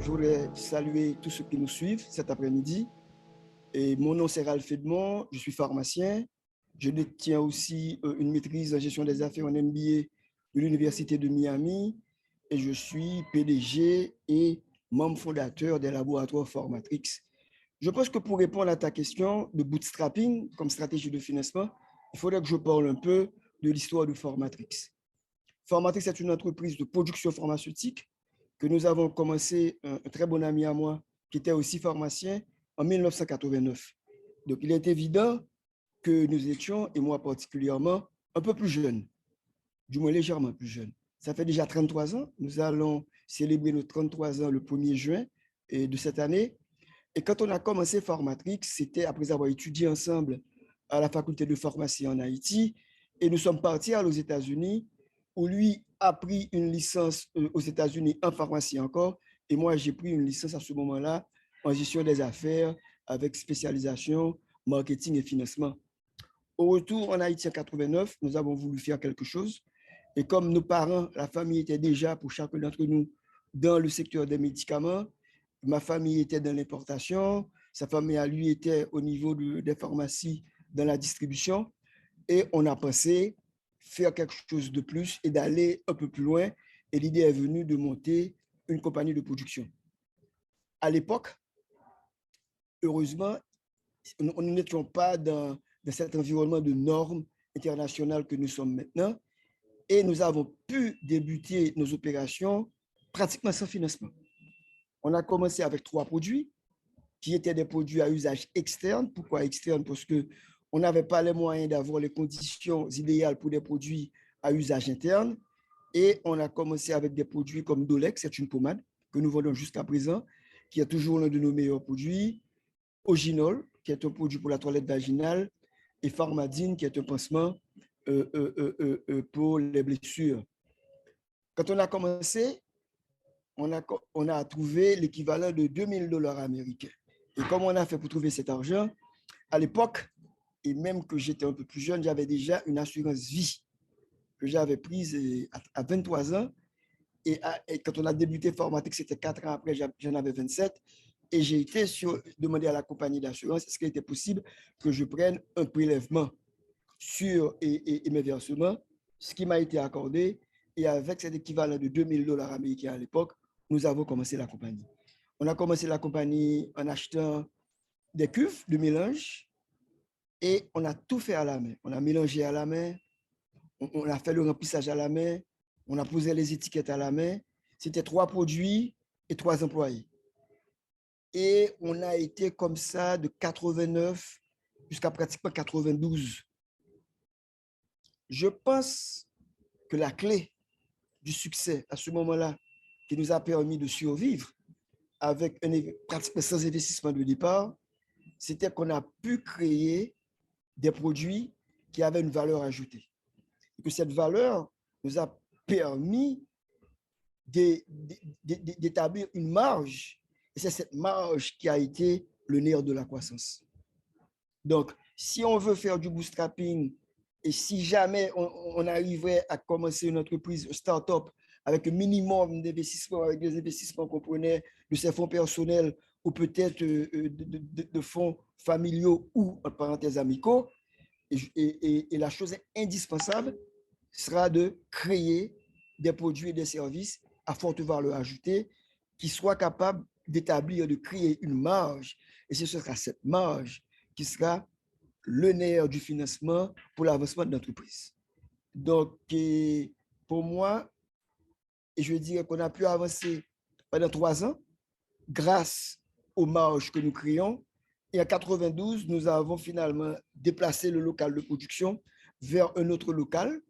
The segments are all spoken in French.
je voudrais saluer tous ceux qui nous suivent cet après-midi. Et mon nom, c'est Ralph Edmond, je suis pharmacien. Je détiens aussi une maîtrise en gestion des affaires en MBA de l'Université de Miami. Et je suis PDG et membre fondateur des laboratoires Formatrix. Je pense que pour répondre à ta question de bootstrapping comme stratégie de financement, il faudrait que je parle un peu de l'histoire de Formatrix. Formatrix est une entreprise de production pharmaceutique que nous avons commencé, un très bon ami à moi, qui était aussi pharmacien, en 1989. Donc, il est évident que nous étions, et moi particulièrement, un peu plus jeunes, du moins légèrement plus jeunes. Ça fait déjà 33 ans. Nous allons célébrer nos 33 ans le 1er juin de cette année. Et quand on a commencé Formatrix, c'était après avoir étudié ensemble à la faculté de pharmacie en Haïti. Et nous sommes partis aux États-Unis, où lui a pris une licence aux États-Unis en pharmacie encore. Et moi, j'ai pris une licence à ce moment-là en gestion des affaires avec spécialisation, marketing et financement. Au retour en Haïti en 89, nous avons voulu faire quelque chose. Et comme nos parents, la famille était déjà pour chacun d'entre nous dans le secteur des médicaments, ma famille était dans l'importation, sa famille à lui était au niveau des pharmacies dans la distribution. Et on a pensé faire quelque chose de plus et d'aller un peu plus loin. Et l'idée est venue de monter une compagnie de production. À l'époque, heureusement, nous n'étions pas dans cet environnement de normes internationales que nous sommes maintenant. Et nous avons pu débuter nos opérations pratiquement sans financement. On a commencé avec 3 produits qui étaient des produits à usage externe. Pourquoi externe? Parce qu'on n'avait pas les moyens d'avoir les conditions idéales pour des produits à usage interne. Et on a commencé avec des produits comme Dolex, c'est une pommade que nous vendons jusqu'à présent, qui est toujours l'un de nos meilleurs produits. Oginol, qui est un produit pour la toilette vaginale, et Pharmadine, qui est un pansement pour les blessures. Quand on a commencé, on a trouvé l'équivalent de $2000 américains. Et comment on a fait pour trouver cet argent? À l'époque, et même que j'étais un peu plus jeune, j'avais déjà une assurance vie que j'avais prise à 23 ans. Et quand on a débuté Formatrix, c'était 4 ans après, j'en avais 27. Et j'ai été demandé à la compagnie d'assurance est-ce qu'il était possible que je prenne un prélèvement sur mes versements, ce qui m'a été accordé. Et avec cet équivalent de $2000 américains à l'époque, nous avons commencé la compagnie. On a commencé la compagnie en achetant des cuves de mélange et on a tout fait à la main. On a mélangé à la main, on a fait le remplissage à la main, on a posé les étiquettes à la main. C'était 3 produits et 3 employés. Et on a été comme ça de 89 jusqu'à pratiquement 92. Je pense que la clé du succès à ce moment-là, qui nous a permis de survivre avec pratiquement sans investissement de départ, c'était qu'on a pu créer des produits qui avaient une valeur ajoutée. Et que cette valeur nous a permis d'établir une marge. Et c'est cette marge qui a été le nerf de la croissance. Donc, si on veut faire du bootstrapping et si jamais on arriverait à commencer une entreprise, une start-up, avec un minimum d'investissement, avec des investissements qu'on prenait de ses fonds personnels ou peut-être de fonds familiaux ou, en parenthèse, amicaux, et la chose indispensable sera de créer des produits et des services à forte valeur ajoutée qui soient capables d'établir, de créer une marge. Et ce sera cette marge qui sera le nerf du financement pour l'avancement de l'entreprise. Donc, pour moi, et je dirais qu'on a pu avancer pendant 3 ans grâce aux marges que nous créons. Et en 92, nous avons finalement déplacé le local de production vers un autre local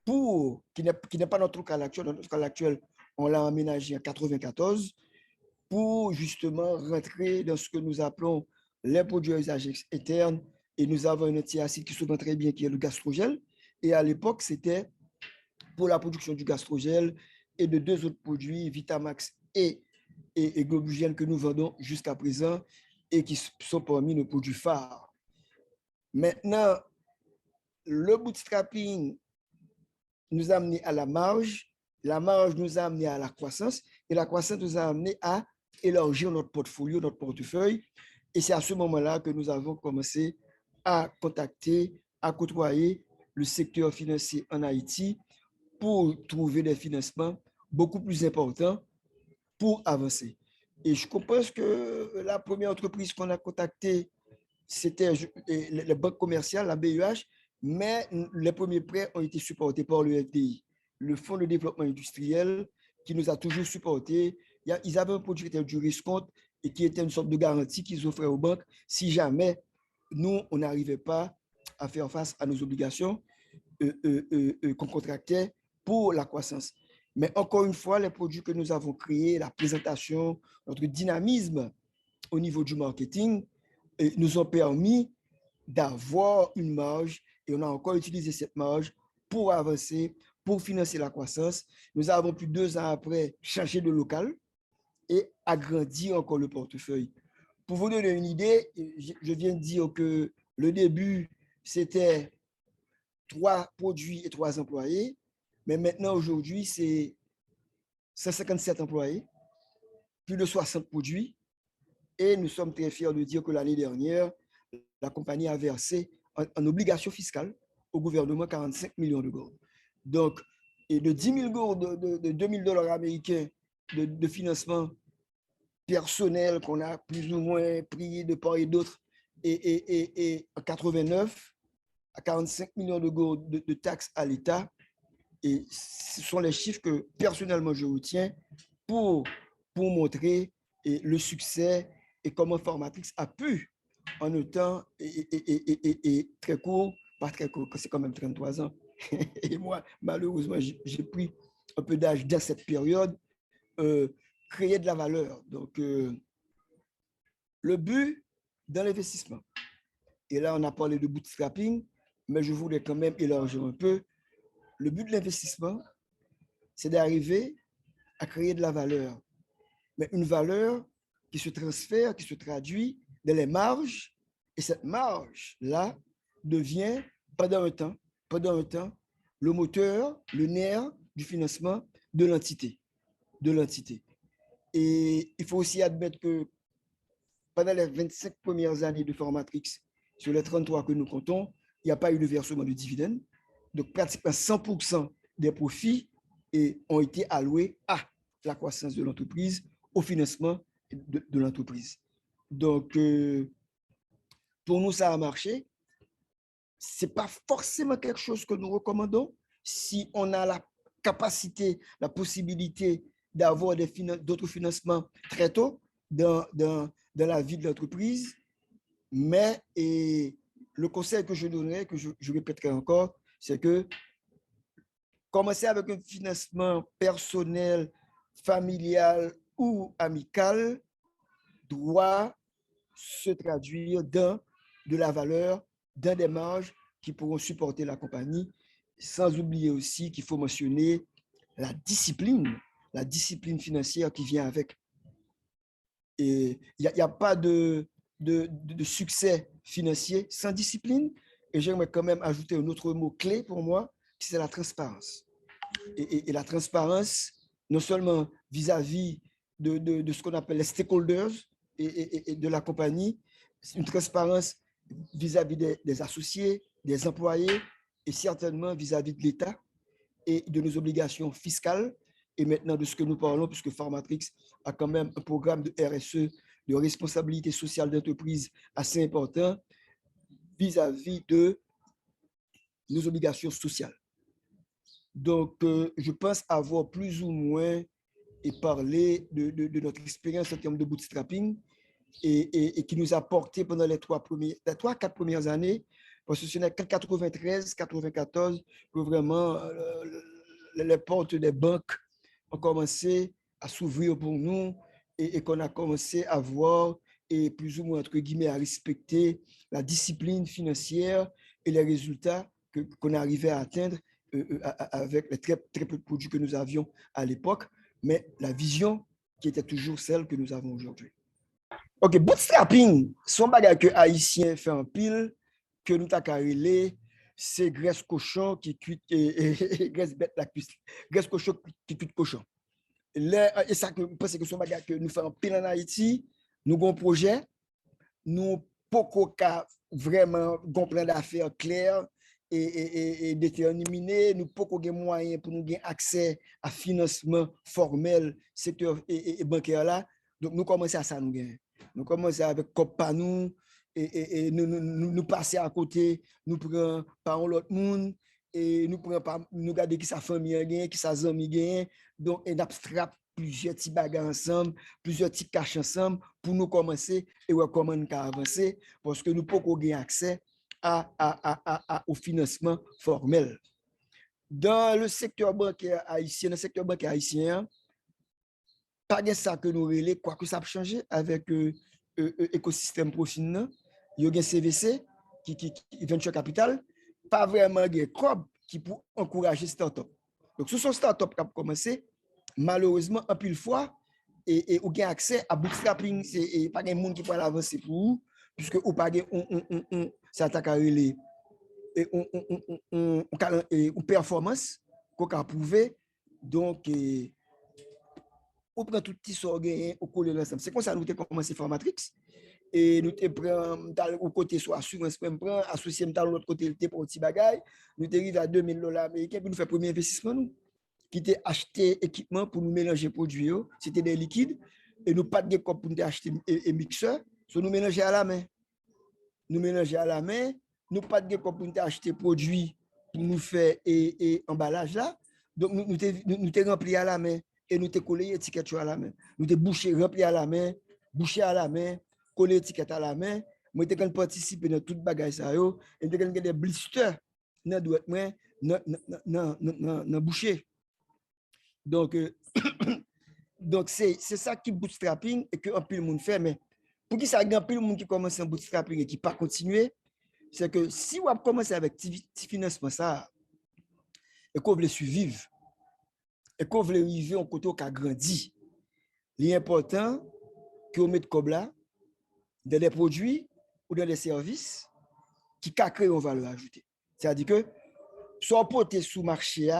qui n'est pas notre local actuel. Notre local actuel, on l'a aménagé en 94 pour justement rentrer dans ce que nous appelons les produits à usage interne. Et nous avons un antiacide qui se vend très bien, qui est le gastrogel. Et à l'époque, c'était pour la production du gastrogel et de 2 autres produits, Vitamax et Globugène, que nous vendons jusqu'à présent et qui sont parmi nos produits phares. Maintenant, le bootstrapping nous a amené à la marge nous a amené à la croissance et la croissance nous a amené à élargir notre portfolio, notre portefeuille. Et c'est à ce moment-là que nous avons commencé à contacter, à côtoyer le secteur financier en Haïti pour trouver des financements beaucoup plus importants pour avancer. Et je pense que la première entreprise qu'on a contactée, c'était la banque commerciale, la BEH, mais les premiers prêts ont été supportés par le FDI, le Fonds de développement industriel, qui nous a toujours supportés. Ils avaient un produit qui était du risque-compte et qui était une sorte de garantie qu'ils offraient aux banques si jamais nous, on n'arrivait pas à faire face à nos obligations qu'on contractait pour la croissance. Mais encore une fois, les produits que nous avons créés, la présentation, notre dynamisme au niveau du marketing nous ont permis d'avoir une marge et on a encore utilisé cette marge pour avancer, pour financer la croissance. Nous avons pu 2 ans après changer de local et agrandir encore le portefeuille. Pour vous donner une idée, je viens de dire que le début, c'était 3 produits et 3 employés, mais maintenant, aujourd'hui, c'est 157 employés, plus de 60 produits, et nous sommes très fiers de dire que l'année dernière, la compagnie a versé en obligation fiscale au gouvernement 45 millions de gourdes. Donc, et de 10 000 gourdes de 2 000 $ américains de financement personnel qu'on a plus ou moins pris de part et d'autre, et en 89, à 45 millions de gourdes de taxes à l'État. Et ce sont les chiffres que personnellement je retiens pour montrer le succès et comment Formatrix a pu, en un temps très court, pas très court, c'est quand même 33 ans. Et moi, malheureusement, j'ai pris un peu d'âge dans cette période, créer de la valeur. Donc, le but dans l'investissement, et là, on a parlé de bootstrapping, mais je voulais quand même élargir un peu. Le but de l'investissement, c'est d'arriver à créer de la valeur, mais une valeur qui se transfère, qui se traduit dans les marges, et cette marge-là devient, pendant un temps, le moteur, le nerf du financement de l'entité. Et il faut aussi admettre que pendant les 25 premières années de Formatrix, sur les 33 que nous comptons, il n'y a pas eu de versement de dividendes. Donc, pratiquement 100% des profits ont été alloués à la croissance de l'entreprise, au financement de l'entreprise. Donc, pour nous, ça a marché. Ce n'est pas forcément quelque chose que nous recommandons. Si on a la capacité, la possibilité d'avoir d'autres financements très tôt dans la vie de l'entreprise, mais le conseil que je donnerais, que je répéterai encore, c'est que commencer avec un financement personnel, familial ou amical doit se traduire dans de la valeur, dans des marges qui pourront supporter la compagnie, sans oublier aussi qu'il faut mentionner la discipline financière qui vient avec. Et il n'y a pas de succès financier sans discipline. Et j'aimerais quand même ajouter un autre mot clé pour moi, c'est la transparence. Et la transparence, non seulement vis-à-vis de ce qu'on appelle les stakeholders et de la compagnie, c'est une transparence vis-à-vis des associés, des employés et certainement vis-à-vis de l'État et de nos obligations fiscales. Et maintenant, de ce que nous parlons, puisque Formatrix a quand même un programme de RSE, de responsabilité sociale d'entreprise assez important vis-à-vis de nos obligations sociales. Donc, je pense avoir plus ou moins parlé de notre expérience en termes de bootstrapping et qui nous a porté pendant les 4 premières années, parce que ce n'est qu'en 93, 94 que vraiment les portes des banques ont commencé à s'ouvrir pour nous et qu'on a commencé à voir et plus ou moins, entre guillemets, à respecter la discipline financière et les résultats qu'on arrivait à atteindre avec les très peu de produits que nous avions à l'époque, mais la vision qui était toujours celle que nous avons aujourd'hui. Ok, bootstrapping, son bagage que Haïtien fait en pile, que nous t'a carrelé, c'est graisse cochon qui cuit et graisse bête la cuisse, graisse cochon qui cuit cochon. Et ça, je pense que ce bagage que nous faisons pile en Haïti, nous avons un projet, nous pouvons vraiment un plan d'affaires clair et déterminé, nous pouvons avoir moyens pour nous avoir accès à financement formel, secteur et bancaire là. Donc, nous commençons à ça, nous commençons avec COPA nous, et nous passer à côté, nous prenons par l'autre monde, et nous prenons pas, nous regarder qui sa famille gagne, qui sa amis gagne, donc on abstrait plusieurs petits bagages ensemble, plusieurs petits caches ensemble pour nous commencer et voir comment nous avancer parce que nous pouvons avoir accès au financement formel. Dans le secteur bancaire haïtien, pas de ça que nous relais, quoi que ça a changé avec l'écosystème profil, il y a un CVC qui Venture Capital, pas vraiment de COB qui pour encourager start-up. Donc, ce sont start-up qui ont commencé, malheureusement, un pile fois, et ou gain accès à bootstrapping, c'est pas un monde qui peut avancer pour vous, puisque ou pas ça attaque à relais et performance qu'on a prouvé. Donc, on prend tout petit sorgho au coller l'ensemble. C'est comme ça que nous avons commencé Formatrix. Et nous avons au côté soit assurance, associé dans l'autre côté pour un petit bagage. Nous avons arrivé à $2000 américains pour nous faire premier investissement. Nous qui était acheté équipement pour nous mélanger produits. C'était des liquides. Et nous pas de pour nous acheter un mixeur. So, nous mélanger à la main. Nous mélanger à la main. Nous pas de pour nous acheter produits pour nous faire et emballage là. Donc nous t'es rempli à la main et nous t'es collé étiquette à la main. Nous t'es bouché rempli à la main, bouché à la main, collé étiquette à la main. Moi t'es quand participer dans toute bagage ça yo et t'es quand des blisters dans doit moi non bouché. Donc donc c'est ça qui bootstrapping et que un peu le monde fait mais pour qui ça grand peu le monde qui commence en bootstrapping et qui pas continuer c'est que si on commence avec petit financement ça et qu'on veut survivre et qu'on veut arriver au côté qui a grandi, l'important que on mette comme là dans des produits ou dans des services qui créent une valeur ajoutée. C'est-à-dire que soit porté sous marché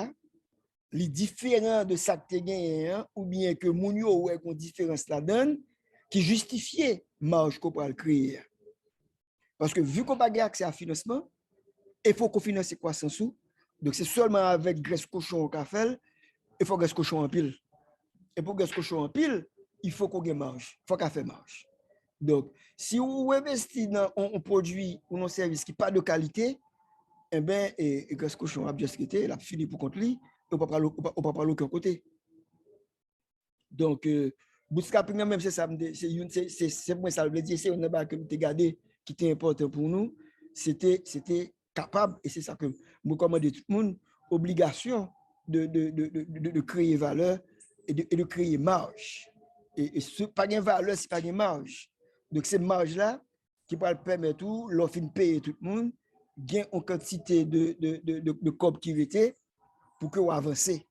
les différents de ça que tu gagné ou bien que mon yo ouais une différence la donne qui justifie marge qu'on peut créer. Parce que vu qu'on n'a pas accès à financement, il faut qu'on finance la croissance. Donc c'est seulement avec graisse cochon qu'on fait, il faut graisse cochon en pile. Et pour graisse cochon en pile, il faut qu'on ait marge, il faut qu'on fasse marge. Donc si vous investissez dans un produit ou un service qui n'a pas de qualité, eh bien, et graisse cochon a bien ce qu'il a fini pour contre lui, on ne peut pas parler aucun côté. Donc, bootstrapping, même c'est ça, c'est moi ça veut dire, c'est un débat que tu gardé qui était important pour nous, c'était capable, et c'est ça que je recommande à tout le monde, obligation de créer valeur et de créer marge. Et ce pas de valeur, c'est pas de marge. Donc, cette marge-là, qui va permettre tout, l'offre de payer tout le monde, gain en quantité de corps qui était pour que vous avancez,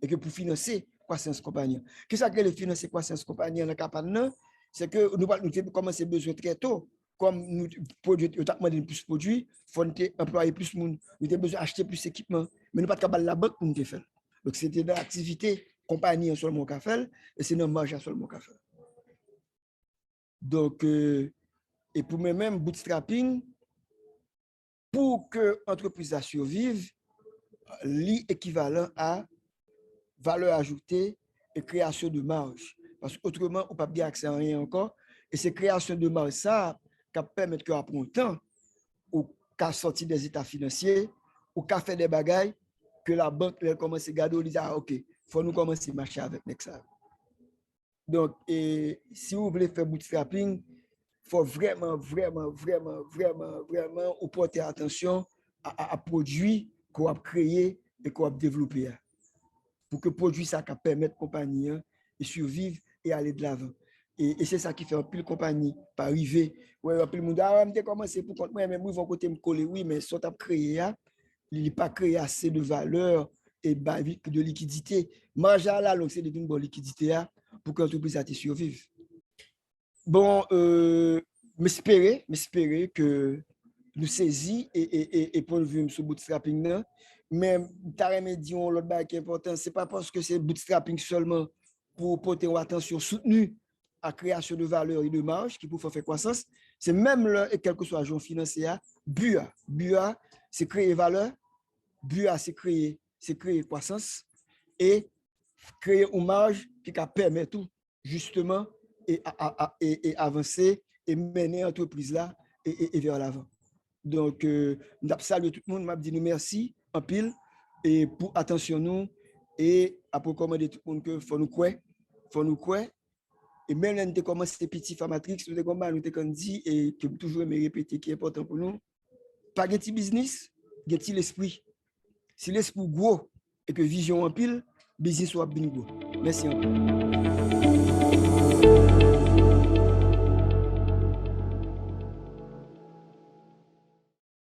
et que pour financer croissance compagnie. Qu'est-ce que le financer croissance compagnie dans le cas c'est que nous avons commencé besoin très tôt. Comme nous produisons plus de produits, il faut employer plus de monde, nous avons besoin d'acheter plus d'équipements, mais nous n'avons pas capable la banque pour nous faire. Donc c'était de l'activité compagnie seulement qu'a fait et c'est nos marges seulement qu'a fait. Donc et pour moi-même bootstrapping pour que l'entreprise survive, l'équivalent à valeur ajoutée et création de marge. Parce qu'autrement, on ne peut pas bien accès à rien encore. Et c'est création de marge, ça, qui permet qu'on apprend le temps, ou qu'à sortir des états financiers, ou qu'à faire des bagailles, que la banque elle commence à garder, on dit, ah, OK, il faut nous commencer à marcher avec Nexa. Donc, si vous voulez faire bootstrapping, il faut vraiment porter attention à produits qu'on a créés et qu'on a développés. Pour que le produit ça permette à la compagnie de survivre et aller de l'avant. Et c'est ça qui fait un peu de compagnie pas arriver. Ouais, un peu le monde a commencé pour compte moi, mais moi, ils vont côté me coller, oui, mais ce que tu as créé, il n'est pas créé assez de valeur et de liquidité. Marge à la longue, c'est une bonne liquidité pour que l'entreprise survive. Bon, m'espérer que nous saisir et point de vue sur bootstrapping là. Mais t'as remis dit l'autre bail qui est important, c'est pas parce que c'est bootstrapping seulement pour porter une attention soutenue à création de valeur et de marge qui pour faire croissance, c'est même là, quel que soit le financier, BUA, c'est créer valeur, BUA, c'est créer croissance et créer une marge qui permet tout justement et avancer et mener l'entreprise là et vers l'avant. Donc, je salue tout le monde, je dis nous merci en pile et pour attention nous et à recommander tout le monde que faut nous croire. Et même là, nous avons commencé petit formatrix, nous avons dit et que toujours me répéter qui est important pour nous. Pas de petit business, de petit l'esprit. Si l'esprit gros et que vision en pile, business soit bien gros. Merci encore.